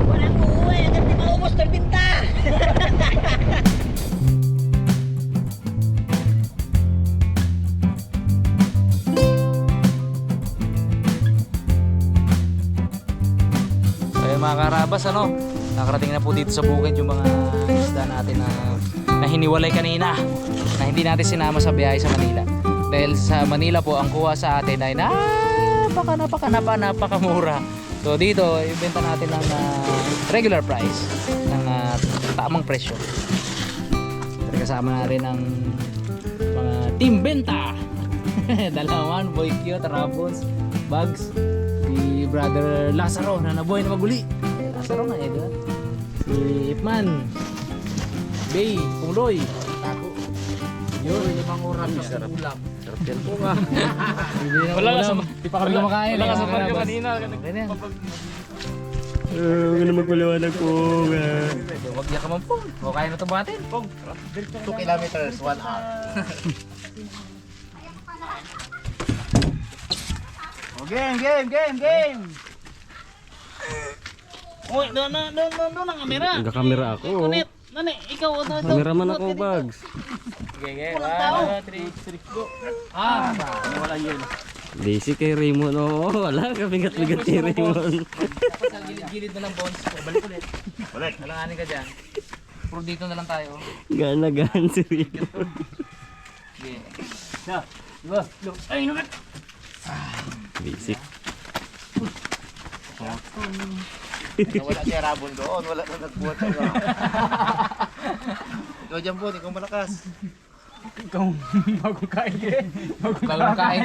Walang uuwi, agad di maubos ng binta. Kaya mga karabas, ano, nakarating na po dito sa bukid yung mga isda natin na hiniwalay kanina, na hindi natin sinama sa biyahe sa Manila. Dahil sa Manila po, ang kuha sa atin ay napakamura. So dito, ibenta natin ng regular price, ng tamang presyo. Pero kasama na rin ng mga team benta. Dalawan, Boy Cute, Rabons, Bugs, si Brother Lazaro na nabuhay na maguli. Lazaro na diba? Si Ipman, Bay, Pungloy, Tako. Yun, 5 oras sa ulam. Sarap yan po nga. Wala ka sa di pa kami kumakain. Wala ka sa baryo kanina. Huwag na magpaliwanag po. Huwag niya ka man po. O kaya na ito buhatin. 2 kilometers, 1 hour. Game! Uy, doon ang kamera. Nagkakamera ako. Kunit. Nani, ikaw. Kameraman ako, Bugs. Okay. 1, 2, 3, go. Wala yun. Basic kay Raymond. Oo, wala. Kabigat-bigat kay Raymond. Dapat sa gilid-gilid na lang bones. Balik ulit. Nalanganin ka dyan. Puro dito na lang tayo. Gaan si Raymond. Okay. Diba? Ay, naman. Basic. Wala siya rabon doon, wala na nagbuhat ako. Ikaw dyan po, ikaw malakas. Bagong kain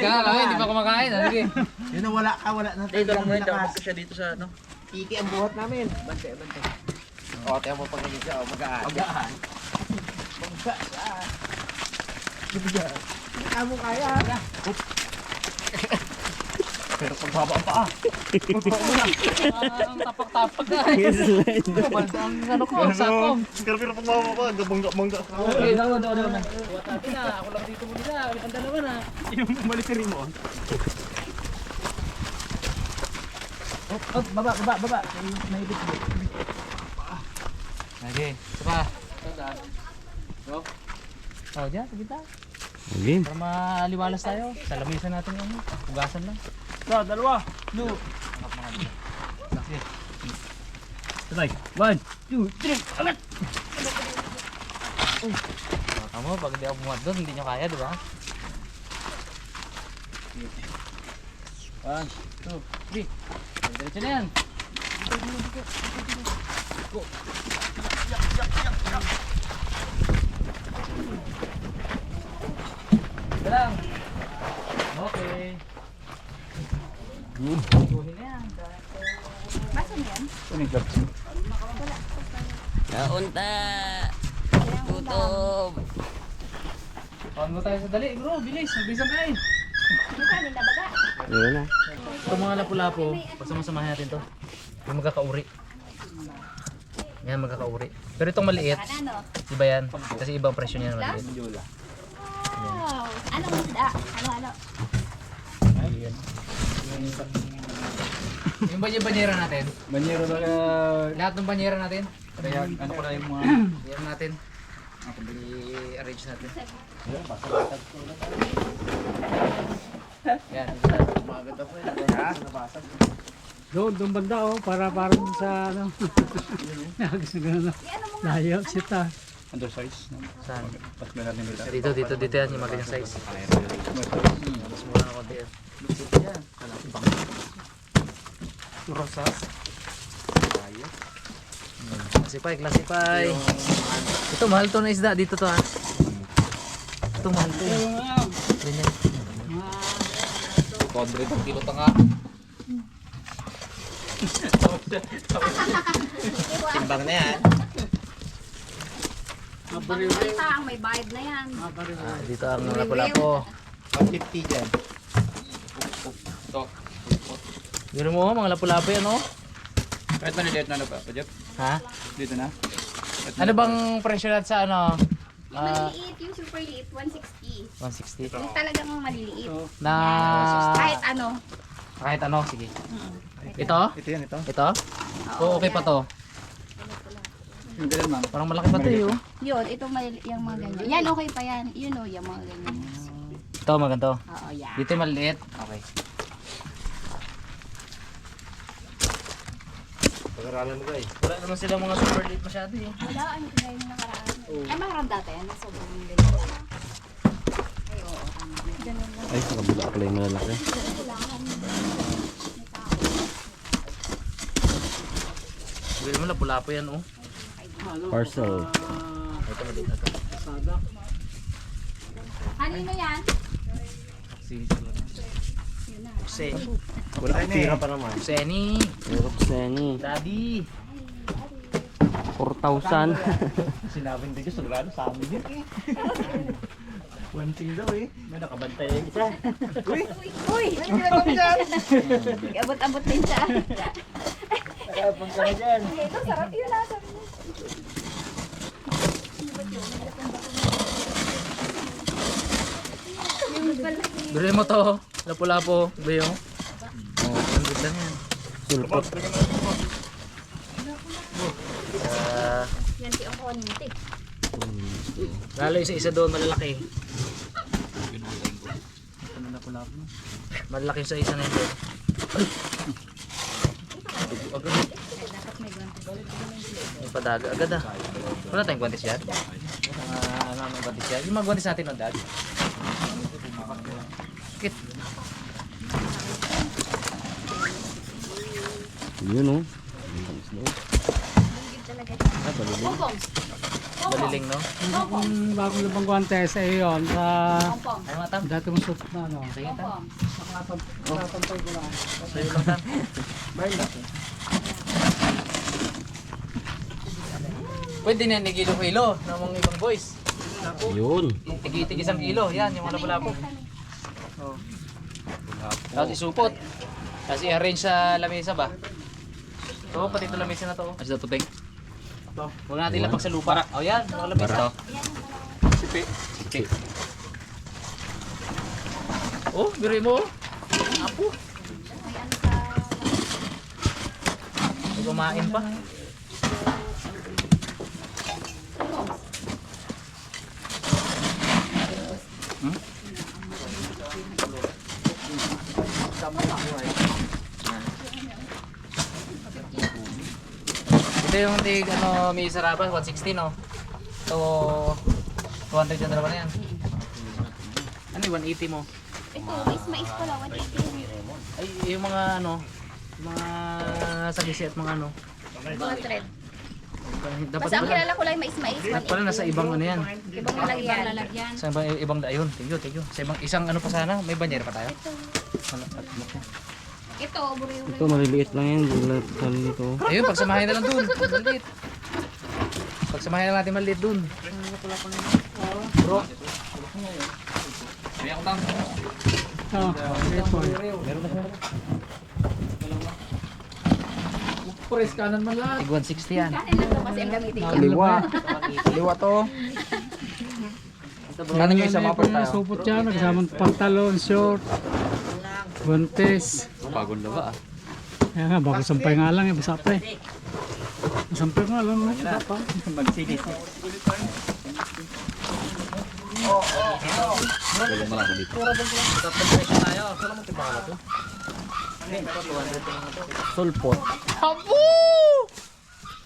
ka nga kami. Hindi pa kumakain. Sige. Yun na wala na. Dito lang muna. Tapos siya dito sa ano. Iki ang buhat namin. Bante. O, tiyan mo pag naging siya, magaan. Magaan. Amo kaya. Pero pagbaba ang paa. Ang tapak-tapak na. Ang ano ko, sakom. Pero pagbaba pa, bangga. Okay, daw na. Buhat natin na. Ako lang dito muna. Ang dalawa na. Yung bumalik si Raymond. Baba. Naibig mo. Sige, ito pa. Go. Oh, dyan, sa gitna. Game. Para maliwalas tayo. Salamisan natin yung hugasan lang. Sa, dalawa. No. Angkat mga dito. Sige. Sabay. 1, 2, 3. Alat! Kamu, pag hindi ako bumuhat doon, hindi nyo kaya, di ba? 1, 2, 3. Diretso na yan. Go. Ito lang. Okay. Kuhin na yan. Kaunta. Gutom. Kawan mo tayo sa dali, bro. Bilis. Mabilis ang kain. Yun na. Ito mga lapu-lapo, pasama-samahin natin to. Yung magkakauri. Yan, magkakauri. Pero itong maliit, iba yan. Kasi ibang presyo niya na maliit. Wow. Anong isda? Ano? Yung banyera natin. Banyero na Lahat ng banyera natin. kaya ano ko na yung mga Banyera natin. I-arrange natin. Yan. Maganda po yun. Nabasag. doon banda oh para parang sa ano. Gusto gano'n. Layo sita. Undersize. Saan? Pas meron nila. Dito yan yung magandang size. Mas mura na konti yan. Yan. Rosas. Klasipay. Ito mahal to na isda dito to ha. Ito mahal to. Ganyan. 100 kilo to nga. Timbang na yan. Pang may bayad na yan. Dito ang lapu-lapo. 150 dyan. Gano'n mo mga lapu-lapo yan oh. Kahit maliliit na pa, Jeff. Ha? Dito na. Ano bang presyo natin sa ano? Yung maliliit, yung super liit, 160. 160. Yung talagang maliliit. Na Kahit ano. Kahit ano, sige. Ito? Ito yan, ito. Ito? Oo, okay pa to. Hindi rin ma'am. Parang malaki pa to eh. Oh. Yun, ito yung mga ganyan. Yan, okay pa yan. Yun o, yung mga ganyan. Ito, maganda. Oo, yan. Dito maliit. Okay. Pag-aralan mo guys. Wala naman sila mga super late masyado eh. Wala, ano sila yung nakaraan. Ay, makaraan dati yan. Sobrang ganyan. Ay, oo, tama. Ganun lang. Ay, sa kabila pala yung malalaki. Bili mo lang, pula po yan oh. Parcel. Ito maliit na to. Kanino yan? Seni. Wala kang tira pa naman. Seni. Europe Seni. Daddy. 4,000. Sinabing din ko sa sa amin yun eh. 1 daw eh. May nakabantay yung isa. Uy! Uy! Ano ginagawa mo dyan? Abot-abot din siya. Nakapang ka na dyan. Ito, sarap yun ah. Sabi niya. Bili mo to. Lapu-lapo. Bayo. Oh, ang good lang yan. Sulpot. Yan si Okonite. Lalo isa-isa doon malalaki. Malalaki sa isa na yun. Ay! Agad. Dapat may ganito. May padaga agad ah. Wala tayong guantes yan? Ano ang guantes yan? Yung mga guantes natin no, Dad? Kit. Yun oh. Pompong. Baliling no? Yung bagong labang guantes ay yun sa Pompong. Ay mga tam. dati mong suot na ano. Sige tam. Pompong. Nakatampay ko lang. Sa'yo lang tam. Pwede na yan kilo-kilo ng mga ibang boys. Yun. Tigi-tigi isang kilo. Yan, yung mga lapu-lapo. Oh. Tapos isupot. Tapos i-arrange sa lamesa ba? Ito, pati ito lamesa na to. Asa puting? Ito. Huwag natin lapag sa lupa. O yan, mga lamesa. Sipi. Sipi. Oh, biri mo. Apo. May kumain pa. Ito yung tig ano, may sarabas 160 no. So 200 yung dalawa na yan. Ano yung 180 mo? Ito, mais pala. 180. Ay yung mga ano, yung mga sagisi at mga ano. 200. Dapat Basta ang pala, kilala ko lang mais. dapat pala nasa ibang ano yan. Ibang lalagyan. Sa ibang dayon. Thank you. Sa ibang isang ano pa sana, may banyer pa tayo. Ito, buriw. Ito maliliit lang yan. Bulat nito. Ayun, pagsamahin na lang dun. Maliit. Pagsamahin na natin maliit dun. Bro. Kaya ko lang. Oh, ito. Press kanan man lahat. Tig 160 yan. Kanin lang to kasi ang gamitin ko. Kaliwa. Kaliwa to. Kanan yung isa mga Kung supot siya, nagsamang pantalon, short, guantes. Pagod na ba ah? Kaya nga, baka sampay nga lang, basa pa eh. Sampay nga lang, basa pa. Magsinis. Walang malaki dito. Tapos presyo tayo. Sulpot.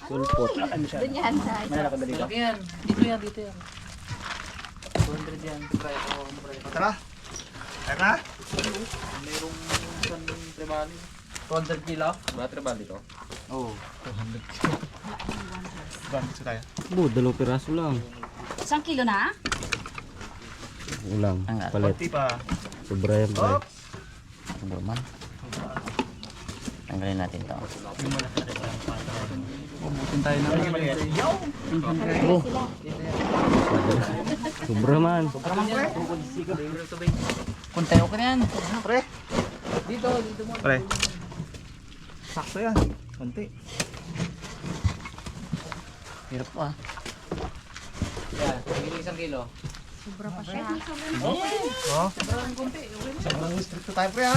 Sulpot. Doon yan sa Malaki yan. Dito yan. 200 yan. Try ko. Tara. Tara. Mayroong sandong tribali. 200 kilo. Ba tribal dito? Oo. Dalawang piraso lang. 1 kilo na? Ulang. Ang Palit. Sobra yan. Sobra man. Tanggalin natin to. Pubutin tayo na. Sobra man. Kuntay ko na yan. Pre. Dito mo. Pre. Sakto yan. Konti. Hirap po ah. Yan, 1 kilo. Sobra pa siya. Oh? Sobrang kunti. Sobrang stricto tayo pre ha.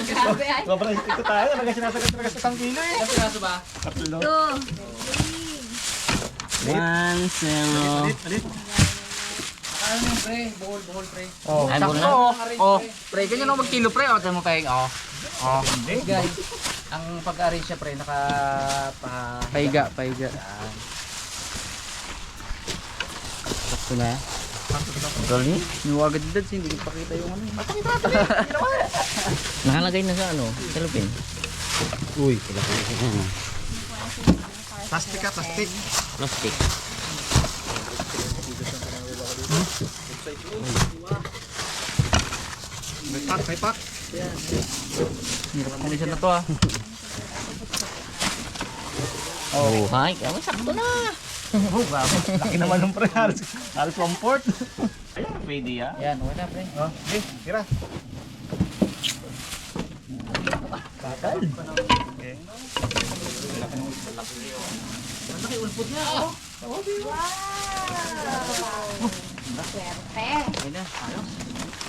Grabe ay. Sobrang stricto tayo. Talaga sinasagat talaga sa 1 kilo eh. Ilang piraso ba? Tatlo. 2. 1-0. Alit. Ano yung pre? Buhol pre. Oh, Ay, sakto. buhol Oh. Pre, ganyan ako mag-kilo pre. O, tayo mo pahing. Oh. Hindi. Guys, ang pag-arrange siya pre, Pahiga. Sakto na. Galing? Nuwagad dito, hindi ko pakita yung ano. Nakalagay na sa ano? Talupin. Uy, Plastic ka, plastic. plastic. May pack. Hirap ang na to ah. Oh, hi. Kami sakto na. Oh, grabe. Laki naman ng pre. Halos comfort. Ayan, pwede ya. Yan, okay na pre. Oh, okay, tira. Bakal. Okay. Malaki ulpot niya oh. Swerte. Okay na, ayos.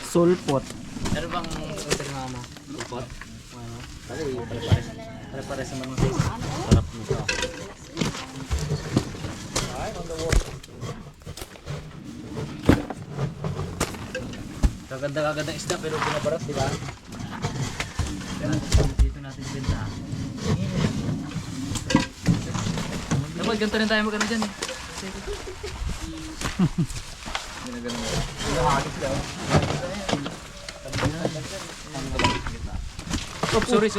Sulpot. Ano bang order nga mo? Ulpot? Ano? Pare-pare sa mga size. Sarap nito. Kaganda isda pero binabarat, di ba? Dito natin benta. Dapat ganito rin tayo magkano dyan eh. Oh, sorry.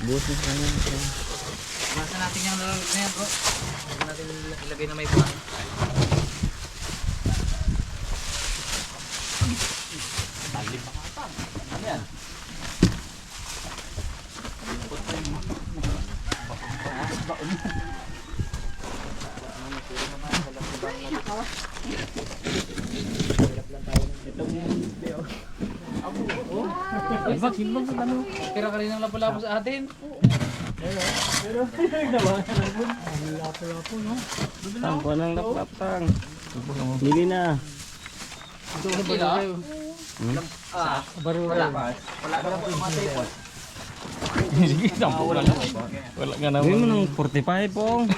Buot na sa kanya. Basta natin yung nalalagay na yan bro. Huwag natin ilagay na may buwan. Diba, silbang sa ano? Kira ka rin ng lapo-lapo sa atin. Tampo ng lapapang. Bili na. Kilo? Wala. Sige, tampo ka na. Wala ka naman. Gawin mo ng 45 pong.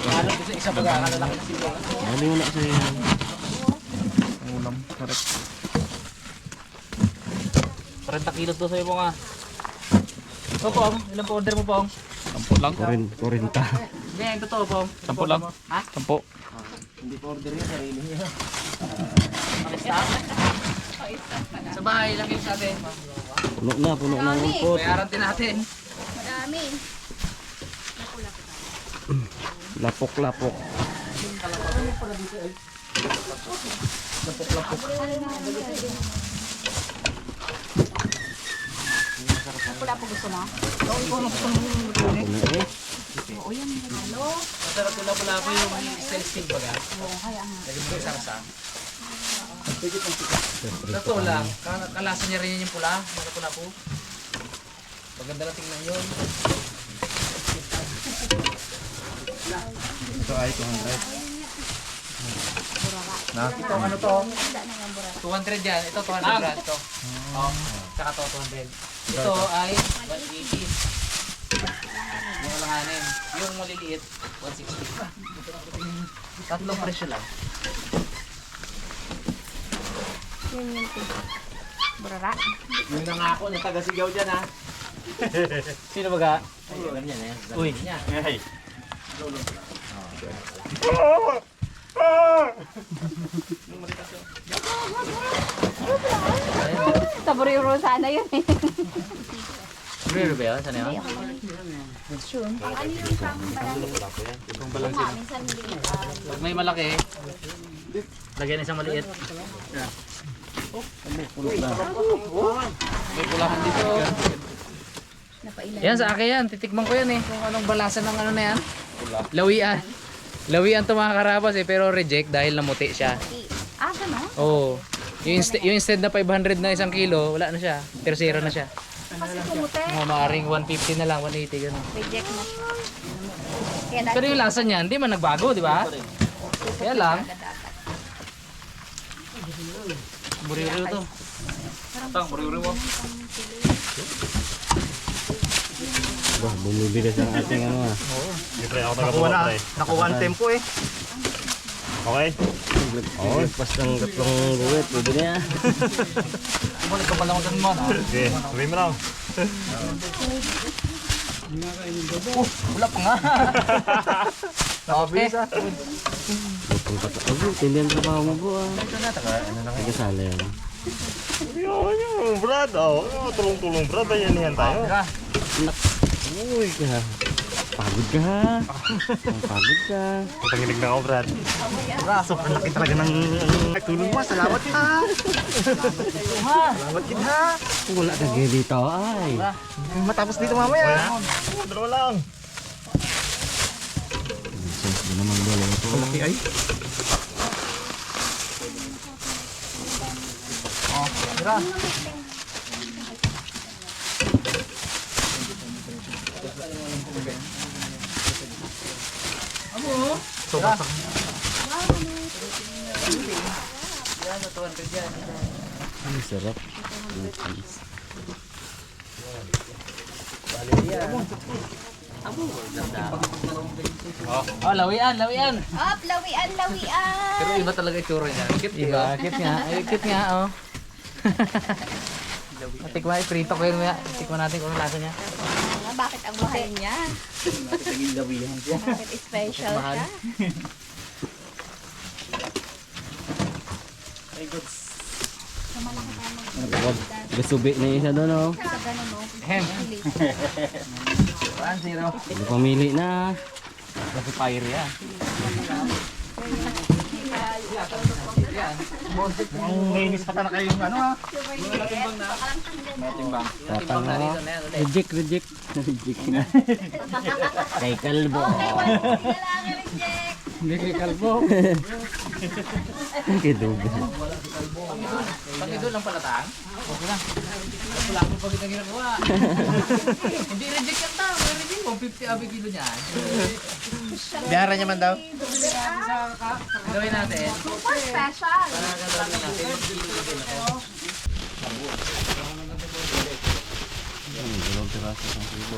Ano gusto isa baga kalalaki na silbang? Dali mo na sa'yo. Ulam. 40 kilo to sa'yo po nga. Ito Pong, ilang po order mo Pong? 10 lang. 40. Hindi, yung totoo Pong. 10 lang. Ha? 10. Hindi ko order yung sarili niya. Pakistang? Sa bahay lang yun sa atin. Puno na ang umpot. Bayaran din natin. Madami. Lapok. Wala po gusto mo? Puno eh. Oo yan. Halo. Masarap wala po yung style stick baga. Oo, kaya nga. Lagyan mo yung sarsa. Totoo lang, kalasa niya rin yung pula. Ano pula po? Maganda lang tingnan yun. Ito ay 200. Na? Ito ano to? Handa na yung burat. 200 yan. Ito 200 brand ito. Oh, tsaka to 200. Ito ay 180. Yung alanganin. Yung maliliit, 160. Tatlong presyo lang. Yun yung burara. Yung nangako na taga-sigaw dyan ha. Sino baga? Ay, alam niya na yan. Uy. Ay. Taborero sana yun eh. Rare ba yan? Sana yan? Sure. Ano yung pang balance? Minsan hindi. Pag may malaki, lagyan isang maliit. May pulahan dito. Napailan. Yan sa akin yan, titikman ko yan eh. Kung anong balasan ng ano na yan. Lawian. Lawian to mga karabas eh, pero reject dahil namuti siya. Ah, gano'n? Oo. Yung instead na 500 na isang kilo, wala na siya. Tercero na siya. Kasi kumute. Maaring 150 na lang, 180 gano'n. Reject na siya. Kaya Pero yung lasa niya, hindi man nagbago, di ba? Kaya lang, Buriw-riw to. Tang, buriw-riw mo. Bah, bumibili sa ating ano ah. Nakuha na. Nakuha ang tempo eh. Okay. Oh, pas ng tatlong guwit, pwede na yan. Balik ka pala ko mo. Okay, sabihin mo lang. Wala pa nga. Okay. Bukong pata. Oh, tindihan trabaho mo po ah. Nagkasala yan. Yo, Brad. Oh, tulong-tulong Brad. Ayan tayo. Uy, ka. Pagod ka ha. Pagod ka. Patanginig na ako, Brad. Sobrang laki talaga ng tulong mo. Salamat ha. Salamat din ha. Wala ka gaya dito ay. Matapos dito mamaya. Dalawa lang. Sus, di naman dalawa ito. Laki ay. Ang sarap. Oh, lawian, lawian. Up, lawian, lawian. Pero iba talaga itsura niya. Cute, diba? Cute nga. Ay, cute nga, oh. Tikman, prito ko yun. Tikman natin kung ano lasa niya. Bakit ang mahal niya? Bakit special Mahal. ka? Gasubi na isa doon oh. Sa ganun, no? Hem. 1-0. Ano pamili na. Kasi fire yan. Ang nainis pa na kayong ano ha. Tapang na. Dito na yan. Reject, reject. Reject na. Kay kalbo. Hindi kay kalbo. Kay dugo. Pag ito lang pala tang. Okay lang. Wala akong pagit ang ginagawa. Hindi reject yan tang. May reject. 150 abi kilo niyan. Biyara niya man daw. Gawin natin. Super special. Gagawin natin. Dalawang piraso sa kilo.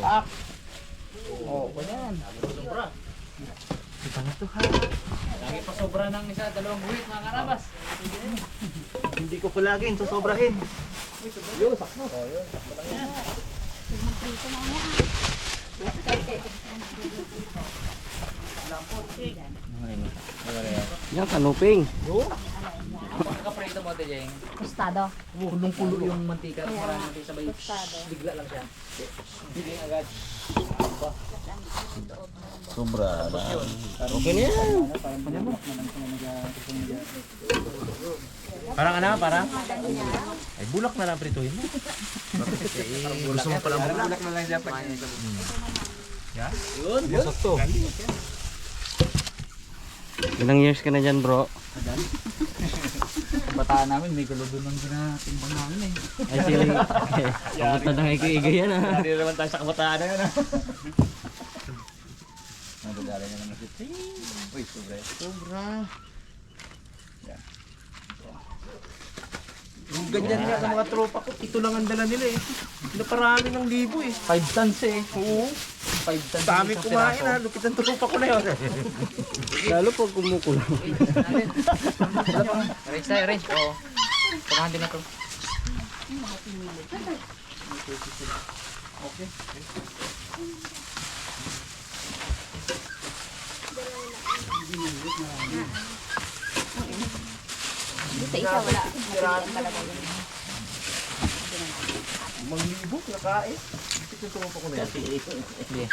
Oh, ganyan. Sobra. Kita na to ha. Lagi pa sobra ng isa, dalawang buhit mga karabas. Hindi ko palagin, sosobrahin. Yan, kanuping. Pagka-prito mo, Tejeng. Tostado. Kulong-kulo yung mantika. Para natin sabay. Bigla lang siya. Hindi agad. Sobra na. Okay na yan. Parang ano, parang? Ay, bulak na lang prituhin mo. Gusto mo pala bulak na lang dapat. Yun. Masok to. Ilang years ka na dyan bro? Bataan namin, may gulo doon ang ginatimbang namin eh. Ay sila. Kamusta na kay Iga yan ah. Hindi naman tayo sa kabataan na yun. Nagdadala niya naman si Uy, sobra. Sobra. Yung ganyan nga ng mga tropa ko, ito lang ang dala nila eh. Naparami ng libo eh. 5 tons eh. Oo. 5 tons. Dami kumain ha, lupit ang tropa ko na yun. Lalo pag kumukulang. Arrange tayo, arrange. Oo. Pamahan din na to. Okay. Dito isa wala. Mabilian talaga yun. Mang libo, nakain. Lupit ang tropa ko na yan. Hindi.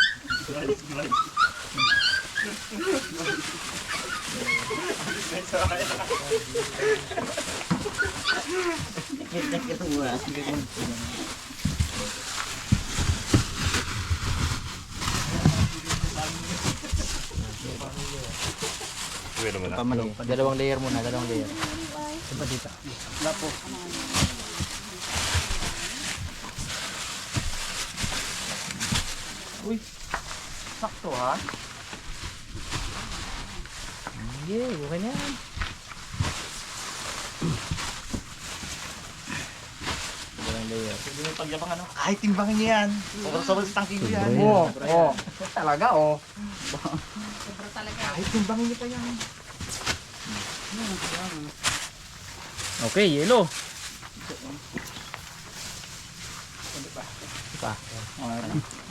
Pamali. Dalawang layer muna, dalawang layer. Diba dito? Lapo. Uy, sakto ha? Yeah, okay na yan. Hindi mo pagyabang ano. Kahit timbangin niya yan. Sobrang sa tangking ko yan. Oo. Talaga, oh. Sobra talaga. Kahit timbangin niya pa yan. Okay, yelo.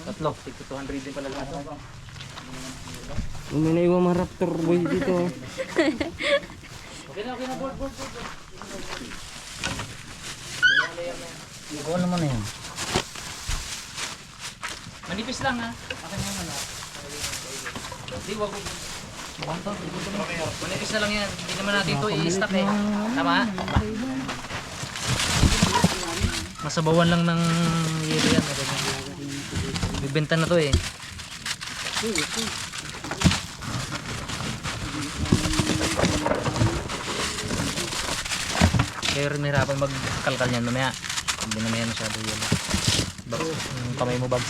Tatlo. 200 din pala lahat. May naiwan mga raptor boy dito. Okay na, board. Ikaw naman na yan. Manipis lang ha. Akin mo na. Hindi, wag ko. Manipis na lang yan. Hindi naman natin ito i-stack eh. Tama? Masabawan lang ng yelo yan. Bibenta na to eh. Kaya rin nahirapan magkalkal yan mamaya. Hindi na yan masyado yelo. Yung kamay mo, Babs.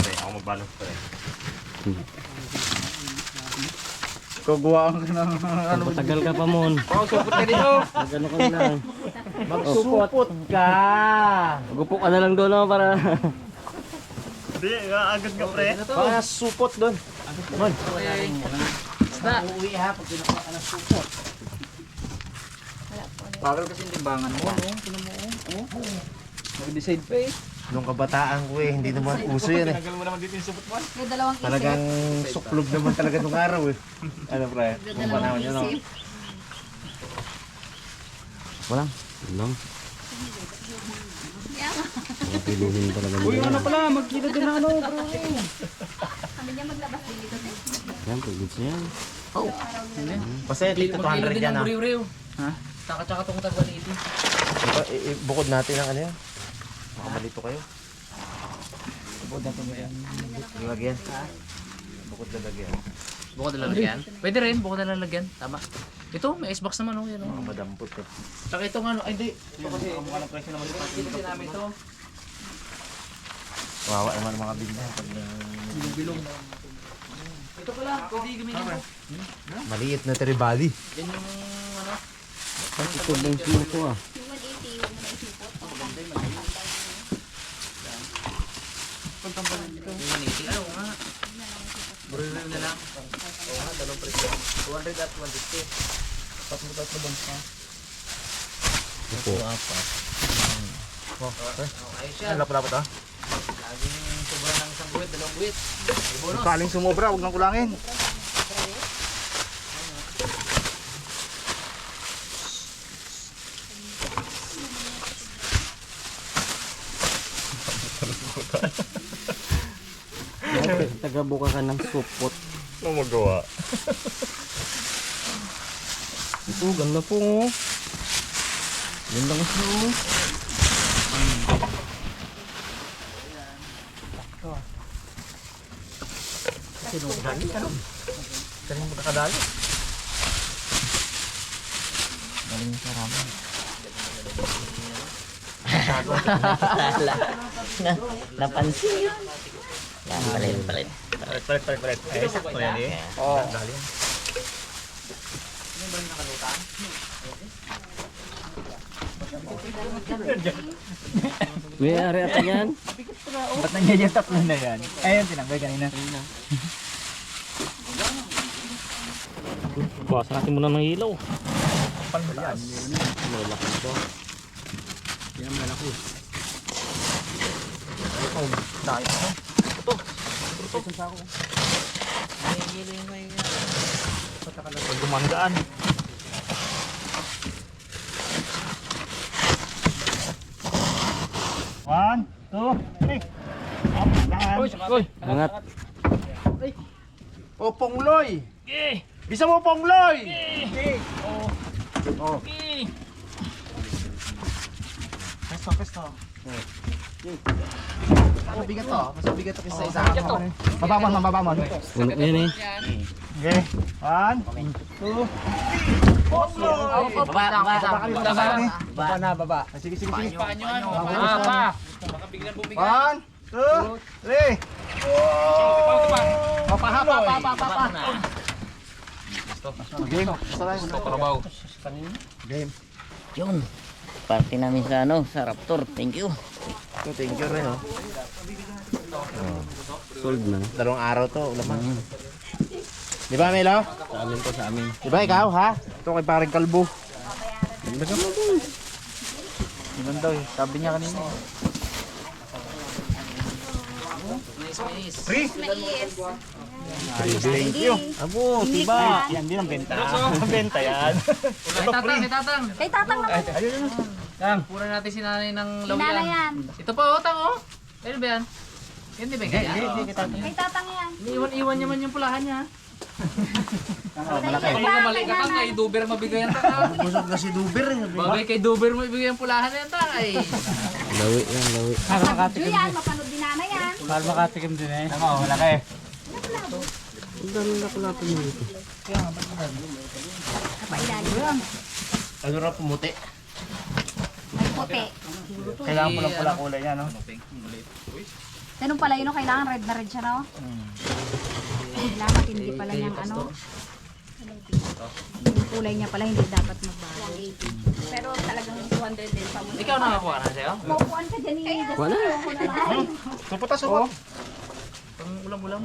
Okay, ako magbalot pa rin. Kuguhaan ka ng Matagal ka pa mon. Oh, supot ka dito. Magano ka lang. Magsupot ka. Magupo ka na lang doon no, para Hindi, agad ka pre. Baka supot doon. Mon. Isda. Uuwi ha, pag kinukuha ka ng supot. Bagal kasi yung timbangan mo, no? Tinan mo, oh. Nag-decide pa eh. Nung kabataan ko eh, hindi naman uso yan eh. Tinagal mo naman dito yung supot mo. May dalawang isip. Talagang suklog naman talaga nung araw eh. Ano pre? May Kung panahon dalawang yun no? isip. walang. Lang. Mga piluhin talaga Uy, nila. ano pala, magkita din na ano, bro. Sabi niya maglabas din dito. Yan, pagod siya yan. Kasi dito 200 yan ah. Ha? Tsaka itong tagwaliti. Bukod natin ang ano yan. Baka malito kayo. Bukod na ito mo yan. Lalagyan. Bukod lalagyan. Bukod na lalagyan? Pwede rin, bukod na lalagyan. Tama. Ito, may icebox naman, oh. Yan, oh. Mga madampot ka. Tsaka itong ano, ay hindi. Ito kasi, mukha ng presyo naman ito. Hindi namin ito. Wawa naman ang mga bigla. Pag Bilong. Ito pala, pwede gamitin mo. maliit na tribali. Yan yung ano. Ay, ito bang sumuko ah. Yung 180, huwag mo na isipot. Yung 180. Ano nga? Bro-review na lang. Oo nga, dalawang presyo. 200 at 150. Tatlo bang pa? Ito. Ayos yan. Ang lapot-lapot ah. Laging sobra ng isang buwit, dalawang buwit. May bonus. Kaling sumobra, huwag nang kulangin. Tagabuka ka ng supot. Ano magawa? Ito, ganda po oh. Ganda kasi oh. Sinugdali ka nun. Kaling mo nakadali. Galing sa ramen. Napansin yun. Yan, palit. Palit. Ay, sakto yan eh. Oo. Dali yan. May ari ata yan. Ba't nangyayang yung tatlo na yan? Ayun, tinanggal kanina. Bawasan natin muna ng ilaw. Pantaas. Malaki ito. Yan ang malaki. Dahil ano? Pag gumanggaan. One, two, three. Uy! Angat. O, Pongloy! Bisa mo, Pongloy! Oh. Pesto. Mabigat to. Mas mabigat to kaysa isa. Mabamon. Puno yan eh. Okay. One, two, Baba. Sige. Pa! Baka biglang bumigat. One, two, three. Pa! Game. Karabaw. Game. Yun. Party namin sa ano, sa Raptor. Thank you. Thank you rin, oh. Sold na. Dalawang araw to, ulaman. Di ba, Melo? Sa amin to, sa amin. Di ba ikaw, ha? Ito kay paring kalbo. Ganda eh. Sabi niya kanina. Mais. Free? Mais. Thank you. Abo, Unique tiba. yan. Yan din ang benta. Ang benta yan. May tatang. Kay tatang naman. Tang. Pura natin si nanay ng Sinana lawian. yan. Ito pa, tang oh. Ano ba yan? Hindi ba kaya? Kay tatang yan. Iwan niya man yung pulahan niya. Malaki. Kung mali ka tang, kay Duber mabigay ang tang. Busog na si Duber. Bagay kay Duber mo ibigay ang pulahan na yan tang ay. Lawi yan, lawi. Para Video makatikim yan, din. mapanood din nana yan. Para makatikim din eh. Tama, malaki. Ang dami na pala ito dito. Napailalim lang. Ano raw pumuti? May puti. Kailangan po lang pula kulay niya, no? Ganun pala yun, no? Kailangan red na red siya, no? Kailangan hindi pala niyang ano. Yung kulay niya pala hindi dapat magbago. Pero talagang 200 din pa mo. Ikaw nakakuha na sa'yo? Kukuan ka dyan ni Wala. Supot na supot. Pang ulam-ulam.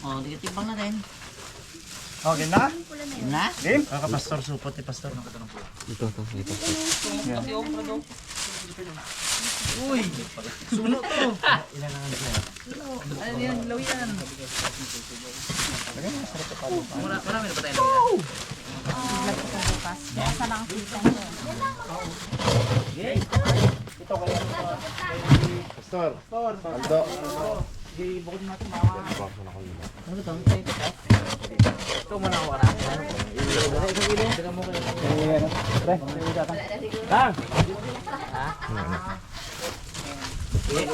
Oh, tikitimbang na rin. Okay na? Na? Game? Pastor, supot ni Pastor. Ito. Uy! Suno to! Ano yan? Lawian! Marami na pa tayo lawian. bukas. Bukas na lang ang kita niyo. Pastor. Aldo. Ito muna ako na.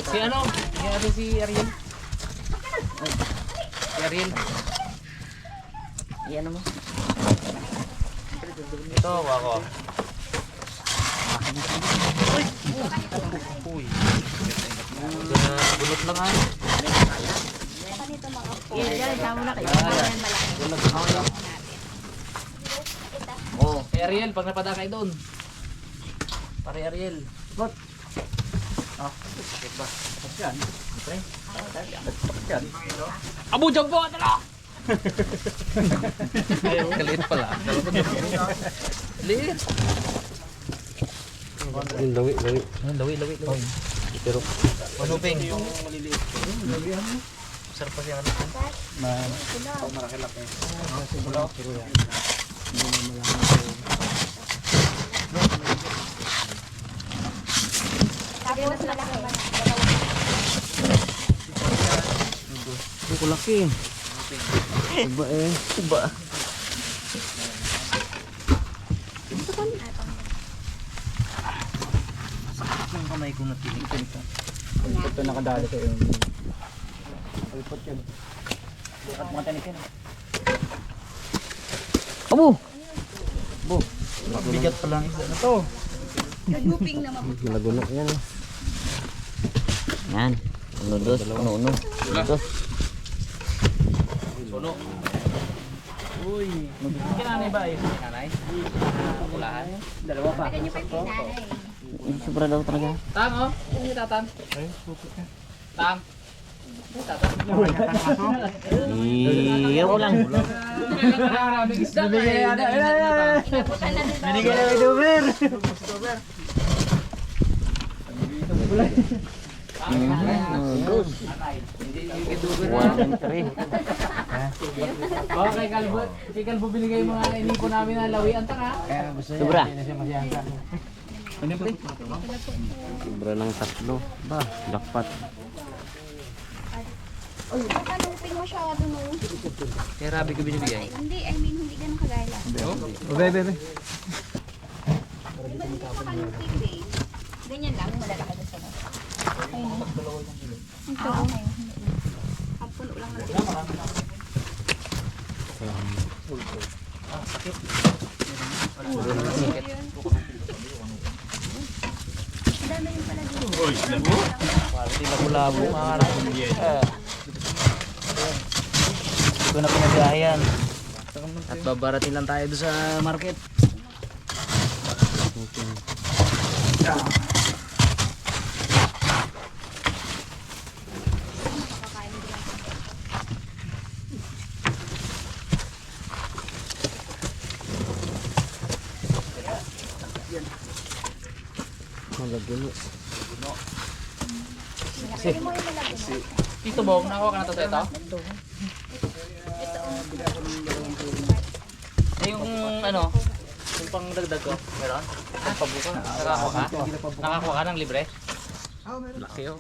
Si ano? Si Ariel. Si Ariel. Iyan mo. Ito, ako. Uy. Bulot lang ah. Yan, tama na kayo. Yan malaki. Oh, kay Ariel, pag napadakay doon. Pare Ariel. Bot. Ah, sakit ba? Yan. Pre. Yan. Abo jog po tala. Kaliit pala. Liit. Yung lawi. Lawi. Pero, Manuping. Sarap pa siya. Tapos malaki. ang kulaki. Iba eh. Iba. Yung kamay ko natilig ito. Ito nakadali sa iyo. At mga tanikin. Abo! Bigat pa lang isa na to. Naguping naman. Malagunok yan. Yan. Uno. Ito. Suno. Uy. Kinanay ba ayos? Kinanay? Pulahan. Dalawa pa. Ganyan pa yung nanay. Sobra daw talaga. Tang oh. Yung tatang. Tang. Tatang. Iyaw lang. Maraming isda. Binigay na. Binigay na kay Dover. Good. 103. Baka kay Kalbo binigay yung mga inipo namin na lawian tanga. Sobra. Sobra ng tatlo. Ba, dapat. Nakaluping masyado no. Kaya rabi ko binibigay. Hindi, I mean, hindi ganun kagaya. Bebe. Di ba hindi makaluping eh? Ganyan lang, malalaki na sa mga. Ayun. Ito. Ang puno lang ng Ang dami rin pala dito. Party labo-labo mga anak. Ito na pinagayan. At babarating lang tayo doon sa market. Okay. Malagyan mo. Tito Bong, nakuha ka na to sa ito? Yung ano, yung pang dagdag ko, meron? Pang pabuka, nakakuha ka? Nakakuha ka ng libre? Laki oh.